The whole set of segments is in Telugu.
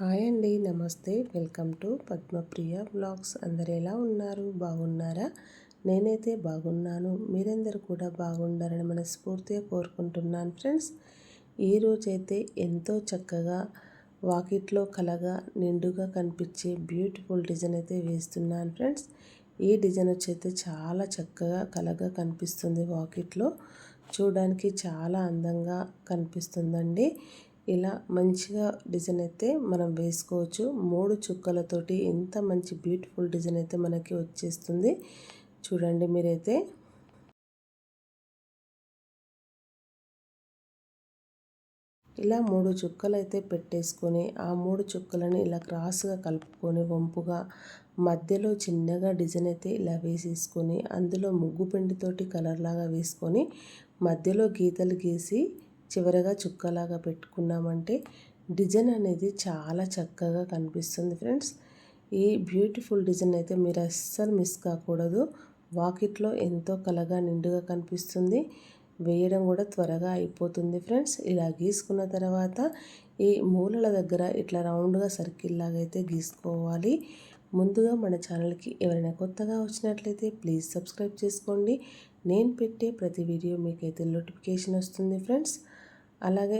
హాయ్ అండి, నమస్తే. Welcome to Padmapriya blogs. అందరు ఎలా ఉన్నారు? బాగున్నారా? నేనైతే బాగున్నాను. మీరందరూ కూడా బాగుండాలని మనస్ఫూర్తిగా కోరుకుంటున్నాను ఫ్రెండ్స్. ఈరోజైతే ఎంతో చక్కగా వాకిట్లో కలగా నిండుగా కనిపించే బ్యూటిఫుల్ డిజైన్ అయితే వేస్తున్నాను ఫ్రెండ్స్. ఈ డిజైన్ వచ్చైతే చాలా చక్కగా కలగా కనిపిస్తుంది. వాకిట్లో చూడడానికి చాలా అందంగా కనిపిస్తుందండి. ఇలా మంచిగా డిజైన్ అయితే మనం వేసుకోవచ్చు. 3 చుక్కలతోటి ఎంత మంచి బ్యూటిఫుల్ డిజైన్ అయితే మనకి వచ్చేస్తుంది. చూడండి మీరైతే. ఇలా 3 చుక్కలు అయితే పెట్టేసుకొని ఆ 3 చుక్కలను ఇలా క్రాస్గా కలుపుకొని వంపుగా మధ్యలో చిన్నగా డిజైన్ అయితే ఇలా వేసేసుకొని అందులో ముగ్గు పిండితోటి కలర్ లాగా వేసుకొని మధ్యలో గీతలు గీసి చివరగా చుక్కలాగా పెట్టుకున్నామంటే డిజైన్ అనేది చాలా చక్కగా కనిపిస్తుంది ఫ్రెండ్స్. ఈ బ్యూటిఫుల్ డిజైన్ అయితే మీరు అస్సలు మిస్ కాకూడదు. వాకిట్లో ఎంతో కలగా నిండుగా కనిపిస్తుంది. వేయడం కూడా త్వరగా అయిపోతుంది ఫ్రెండ్స్. ఇలా గీసుకున్న తర్వాత ఈ మూలల దగ్గర ఇట్లా రౌండ్గా సర్కిల్ లాగా అయితే గీసుకోవాలి. ముందుగా మన ఛానల్కి ఎవరైనా కొత్తగా వచ్చినట్లయితే ప్లీజ్ సబ్స్క్రైబ్ చేసుకోండి. నేను పెట్టే ప్రతి వీడియో మీకైతే నోటిఫికేషన్ వస్తుంది ఫ్రెండ్స్. అలాగే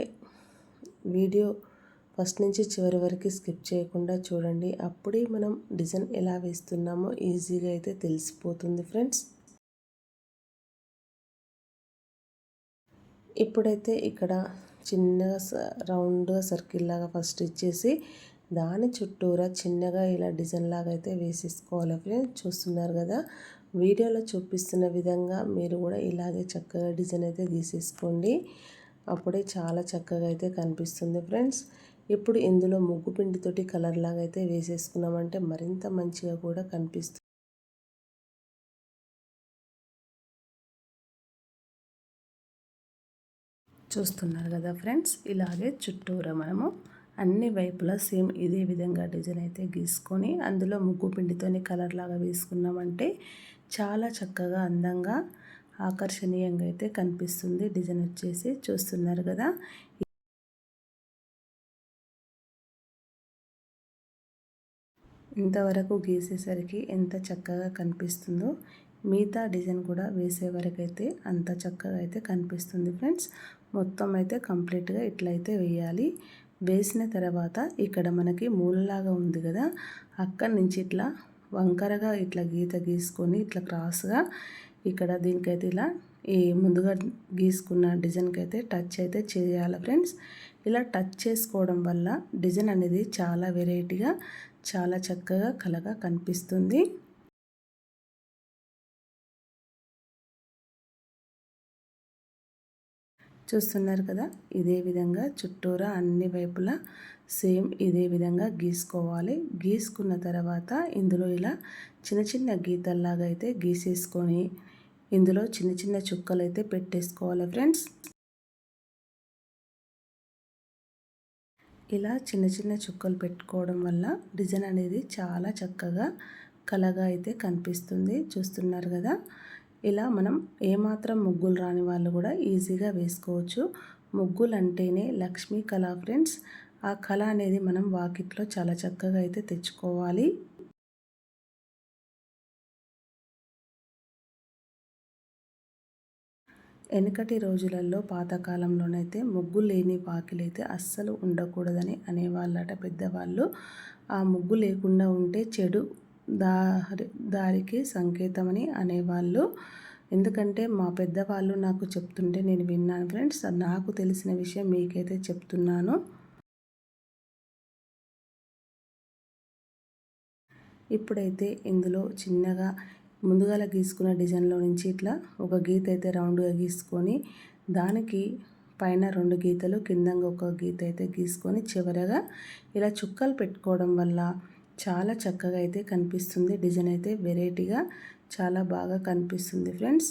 వీడియో ఫస్ట్ నుంచి చివరి వరకు స్కిప్ చేయకుండా చూడండి. అప్పుడే మనం డిజైన్ ఎలా వేస్తున్నామో ఈజీగా అయితే తెలిసిపోతుంది ఫ్రెండ్స్. ఇప్పుడైతే ఇక్కడ చిన్నగా రౌండ్గా సర్కిల్ లాగా ఫస్ట్ ఇచ్చేసి దాని చుట్టూరా చిన్నగా ఇలా డిజైన్ లాగా అయితే వేసేసుకోవాలి ఫ్రెండ్స్. చూస్తున్నారు కదా, వీడియోలో చూపిస్తున్న విధంగా మీరు కూడా ఇలాగే చక్కగా డిజైన్ అయితే గీసేసుకోండి. అప్పుడే చాలా చక్కగా అయితే కనిపిస్తుంది ఫ్రెండ్స్. ఇప్పుడు ఇందులో ముగ్గు పిండితోటి కలర్ లాగా అయితే వేసేసుకున్నామంటే మరింత మంచిగా కూడా కనిపిస్తుంది. చూస్తున్నారు కదా ఫ్రెండ్స్, ఇలాగే చుట్టూరా మనము అన్ని వైపులా సేమ్ ఇదే విధంగా డిజైన్ అయితే గీసుకొని అందులో ముగ్గు పిండితోని కలర్ లాగా వేసుకున్నామంటే చాలా చక్కగా అందంగా ఆకర్షణీయంగా అయితే కనిపిస్తుంది డిజైన్ వచ్చేసి. చూస్తున్నారు కదా, ఇంతవరకు గీసేసరికి ఎంత చక్కగా కనిపిస్తుందో మిగతా డిజైన్ కూడా వేసే వరకు అయితే అంత చక్కగా అయితే కనిపిస్తుంది ఫ్రెండ్స్. మొత్తం అయితే కంప్లీట్గా ఇట్లయితే వేయాలి. వేసిన తర్వాత ఇక్కడ మనకి మూలలాగా ఉంది కదా, అక్కడి నుంచి ఇట్లా వంకరగా ఇట్లా గీత గీసుకొని ఇట్లా క్రాస్గా ఇక్కడ దీనికైతే ఇలా ఈ ముందుగా గీసుకున్న డిజైన్కి అయితే టచ్ అయితే చేయాలి ఫ్రెండ్స్. ఇలా టచ్ చేసుకోవడం వల్ల డిజైన్ అనేది చాలా వెరైటీగా చాలా చక్కగా కలగా కనిపిస్తుంది. చూస్తున్నారు కదా, ఇదే విధంగా చుట్టూరా అన్ని వైపులా సేమ్ ఇదే విధంగా గీసుకోవాలి. గీసుకున్న తర్వాత ఇందులో ఇలా చిన్న చిన్న గీతల్లాగా అయితే గీసేసుకొని ఇందులో చిన్న చిన్న చుక్కలు అయితే పెట్టేసుకోవాలి ఫ్రెండ్స్. ఇలా చిన్న చిన్న చుక్కలు పెట్టుకోవడం వల్ల డిజైన్ అనేది చాలా చక్కగా కలగా అయితే కనిపిస్తుంది. చూస్తున్నారు కదా, ఇలా మనం ఏమాత్రం ముగ్గులు రాని వాళ్ళు కూడా ఈజీగా వేసుకోవచ్చు. ముగ్గులు అంటేనే లక్ష్మీ కళ ఫ్రెండ్స్. ఆ కళ అనేది మనం వాకిట్లో చాలా చక్కగా అయితే తెచ్చుకోవాలి. వెనుకటి రోజులలో పాతకాలంలోనైతే ముగ్గు లేని వాకిలైతే అస్సలు ఉండకూడదని అనేవాళ్ళట పెద్దవాళ్ళు. ఆ ముగ్గు లేకుండా ఉంటే చెడు దారికి సంకేతమని అనేవాళ్ళు. ఎందుకంటే మా పెద్దవాళ్ళు నాకు చెప్తుంటే నేను విన్నాను ఫ్రెండ్స్. నాకు తెలిసిన విషయం మీకైతే చెప్తున్నాను. ఇప్పుడైతే ఇందులో చిన్నగా ముందుగాల గీసుకున్న డిజైన్లో నుంచి ఇట్లా ఒక గీత అయితే రౌండ్గా గీసుకొని దానికి పైన 2 గీతలు కిందంగా ఒక గీత అయితే గీసుకొని చివరగా ఇలా చుక్కలు పెట్టుకోవడం వల్ల చాలా చక్కగా అయితే కనిపిస్తుంది. డిజైన్ అయితే వెరైటీగా చాలా బాగా కనిపిస్తుంది ఫ్రెండ్స్.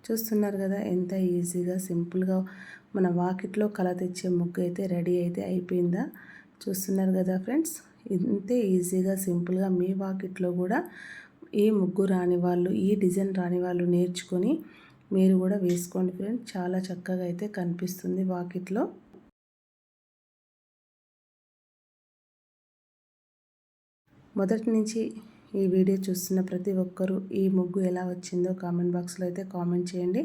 చూస్తున్నారు కదా, ఎంత ఈజీగా సింపుల్గా మన వాకిట్లో కళ తెచ్చే ముగ్గు అయితే రెడీ అయితే అయిపోయిందా. చూస్తున్నారు కదా ఫ్రెండ్స్, ఇంతే ఈజీగా సింపుల్గా మీ వాకిట్లో కూడా ఈ ముగ్గు రాని వాళ్ళు, ఈ డిజైన్ రాని వాళ్ళు నేర్చుకొని మీరు కూడా వేసుకోండి ఫ్రెండ్స్. చాలా చక్కగా అయితే కనిపిస్తుంది వాకిట్లో. మొదటి నుంచి ఈ వీడియో చూస్తున్న ప్రతి ఒక్కరూ ఈ ముగ్గు ఎలా వచ్చిందో కామెంట్ బాక్స్లో అయితే కామెంట్ చేయండి.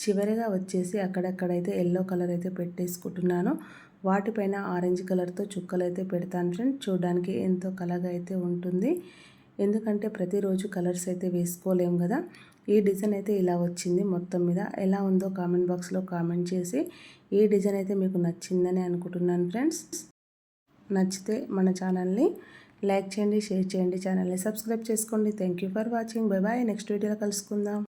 చివరిగా వచ్చేసి అక్కడక్కడైతే ఎల్లో కలర్ అయితే పెట్టేసుకుంటున్నాను. వాటిపైన ఆరెంజ్ కలర్తో చుక్కలు అయితే పెడతాను ఫ్రెండ్స్. చూడడానికి ఎంతో కలగా అయితే ఉంటుంది. ఎందుకంటే ప్రతిరోజు కలర్స్ అయితే వేసుకోలేము కదా. ఈ డిజైన్ అయితే ఇలా వచ్చింది. మొత్తం మీద ఎలా ఉందో కామెంట్ బాక్స్లో కామెంట్ చేసి ఈ డిజైన్ అయితే మీకు నచ్చిందని అనుకుంటున్నాను ఫ్రెండ్స్. నచ్చితే మన ఛానల్ని లైక్ చేయండి, షేర్ చేయండి, ఛానల్ని సబ్స్క్రైబ్ చేసుకోండి. Thank you for watching. Bye bye. Next వీడియోలో కలుసుకుందాం.